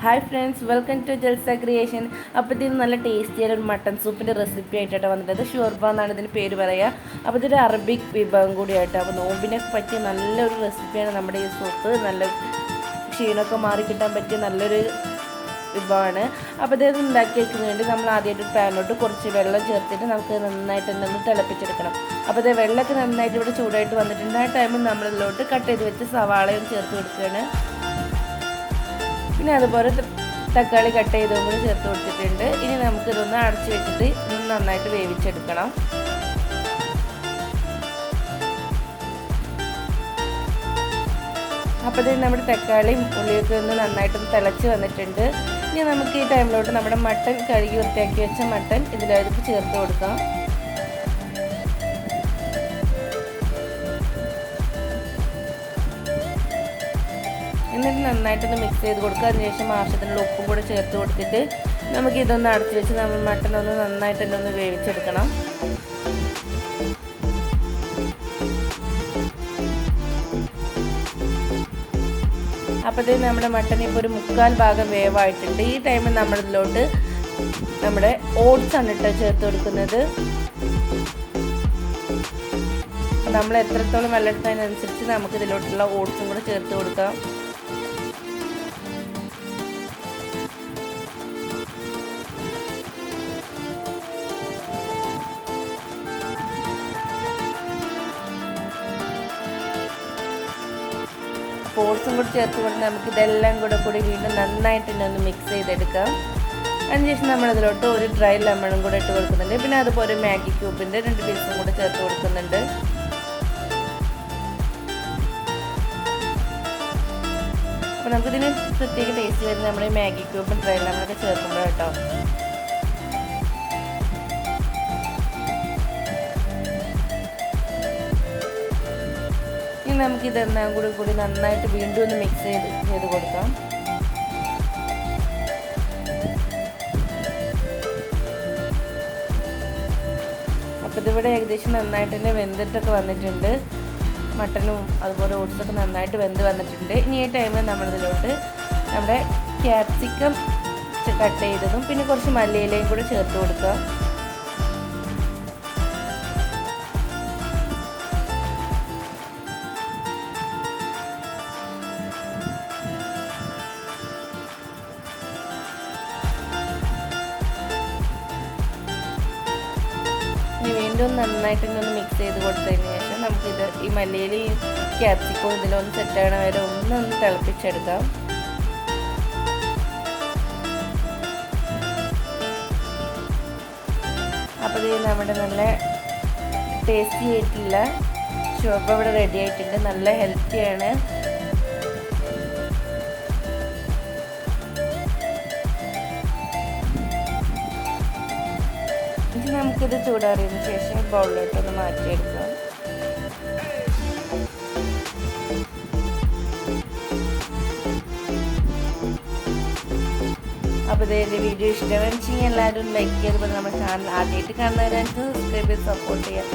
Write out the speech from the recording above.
Hi friends, welcome to Jalsa creation. അപ്പോൾ ഇതിന് നല്ല ടേസ്റ്റിയായ ഒരു മട്ടൺ സൂപ്പിൻ്റെ റെസിപ്പി ആയിട്ടാണ് വന്നിട്ടത്. ഷുവർബ എന്നാണ് ഇതിന് പേര് പറയുക. അപ്പോൾ ഇതൊരു അറബിക് വിഭവം കൂടിയായിട്ട്, അപ്പോൾ നോമ്പിനെ പറ്റിയ നല്ലൊരു റെസിപ്പിയാണ് നമ്മുടെ ഈ സൂപ്പ്. നല്ല ക്ഷീണമൊക്കെ മാറി കിട്ടാൻ പറ്റിയ നല്ലൊരു വിഭവമാണ്. അപ്പോൾ ഇത് ഉണ്ടാക്കി വയ്ക്കുന്നതിന് വേണ്ടി നമ്മൾ ആദ്യമായിട്ട് ഒരു പാനിലോട്ട് കുറച്ച് വെള്ളം ചേർത്തിട്ട് നമുക്ക് നന്നായിട്ട് ഒന്ന് തിളപ്പിച്ചെടുക്കണം. അപ്പോൾ ഇത് വെള്ളമൊക്കെ നന്നായിട്ട് ഇവിടെ ചൂടായിട്ട് വന്നിട്ടുണ്ട്. ആ ടൈമിൽ നമ്മളിതിലോട്ട് കട്ട് ചെയ്ത് വെച്ച് സവാളയും ചേർത്ത് കൊടുക്കുകയാണ്. പിന്നെ അതുപോലെ തക്കാളി കട്ട് ചെയ്തതും കൂടി ചേർത്ത് കൊടുത്തിട്ടുണ്ട്. ഇനി നമുക്കിതൊന്ന് അടച്ചു വെച്ചിട്ട് ഇതൊന്ന് നന്നായിട്ട് വേവിച്ചെടുക്കണം. അപ്പോൾ ഇത് നമ്മുടെ തക്കാളിയും ഉള്ളിയൊക്കെ ഒന്ന് നന്നായിട്ടൊന്ന് തിളച്ച് വന്നിട്ടുണ്ട്. ഇനി നമുക്ക് ഈ ടൈമിലോട്ട് നമ്മുടെ മട്ടൺ കഴുകി വൃത്തിയാക്കി വെച്ച മട്ടൺ ഇതിലേക്ക് ചേർത്ത് കൊടുക്കാം. എന്നിട്ട് നന്നായിട്ടൊന്ന് മിക്സ് ചെയ്ത് കൊടുക്കുക. അതിനുശേഷം ആവശ്യത്തിനുള്ള ഉപ്പും കൂടെ ചേർത്ത് കൊടുത്തിട്ട് നമുക്ക് ഇതൊന്ന് അടച്ചു വെച്ച് നമ്മൾ മട്ടൺ ഒന്ന് നന്നായിട്ട് തന്നെ ഒന്ന് വേവിച്ചെടുക്കണം. അപ്പോഴത്തേക്ക് നമ്മുടെ മട്ടൺ ഇപ്പോൾ ഒരു 3/4 ഭാഗം വേവായിട്ടുണ്ട്. ഈ ടൈമിൽ നമ്മളിതിലോട്ട് നമ്മുടെ ഓട്സ് ആണ് ചേർത്ത് കൊടുക്കുന്നത്. നമ്മൾ എത്രത്തോളം വെള്ളം എടുത്തതിനനുസരിച്ച് നമുക്ക് ഇതിലോട്ടുള്ള ഓട്സും കൂടെ ചേർത്ത് കൊടുക്കാം. ഓട്സും കൂടി ചേർത്ത് കൊണ്ട് നമുക്കിതെല്ലാം കൂടി വീണ്ടും നന്നായിട്ട് തന്നെ ഒന്ന് മിക്സ് ചെയ്തെടുക്കാം. അതിനുശേഷം നമ്മളിതിലോട്ട് ഒരു ഡ്രൈ ലെമണും കൂടെ ഇട്ട് കൊടുക്കുന്നുണ്ട്. പിന്നെ അതുപോലെ മാഗി ക്യൂബിൻ്റെ 2 പീസും കൂടെ ചേർത്ത് കൊടുക്കുന്നുണ്ട്. അപ്പോൾ നമുക്കിതിന് പ്രത്യേക ടേസ്റ്റ് വരുന്നത് നമ്മുടെ മാഗി ക്യൂബും ഡ്രൈ ലെമണൊക്കെ ചേർക്കുമ്പോൾ കേട്ടോ. ഇനി നമുക്കിതെല്ലാം കൂടി നന്നായിട്ട് വീണ്ടും ഒന്ന് മിക്സ് ചെയ്ത് കൊടുക്കാം. അപ്പോൾ ഇതിവിടെ ഏകദേശം നന്നായിട്ട് തന്നെ വെന്തിട്ടൊക്കെ വന്നിട്ടുണ്ട്. മട്ടനും അതുപോലെ ഓട്സൊക്കെ നന്നായിട്ട് വെന്ത് വന്നിട്ടുണ്ട്. ഇനി ഈ ടൈമിൽ നമ്മളിതിലോട്ട് നമ്മുടെ ക്യാപ്സിക്കം കട്ട് ചെയ്തതും പിന്നെ കുറച്ച് മല്ലിയിലയും കൂടെ ചേർത്ത് കൊടുക്കുക. വീണ്ടും നന്നായിട്ട് ഒന്ന് മിക്സ് ചെയ്ത് കൊടുത്തതിന് ശേഷം നമുക്കിത് ഈ മല്ലിയിലയും ക്യാപ്സിക്കവും ഇതിലൊന്ന് സെറ്റാകണ വരെ ഒന്ന് തിളപ്പിച്ചെടുക്കാം. അപ്പോൾ ഇത് നമ്മുടെ നല്ല ടേസ്റ്റി ആയിട്ടുള്ള ഷുവർബ ഇവിടെ റെഡി ആയിട്ടുണ്ട്. നല്ല ഹെൽത്തിയാണ്. നമുക്കിത് ചൂടാറിയതിന് ശേഷം ബൗളിലോട്ടൊന്ന് മാറ്റിയെടുക്കാം. അപ്പോൾ ഇതിൻ്റെ വീഡിയോ ഇഷ്ടമെന്ന് വെച്ചാൽ എല്ലാവരും ലൈക്ക് ചെയ്ത് നമ്മുടെ ചാനൽ ആദ്യമായിട്ട് കാണുന്നവരായിട്ട് സബ്സ്ക്രൈബ് ചെയ്ത് സപ്പോർട്ട് ചെയ്യാം.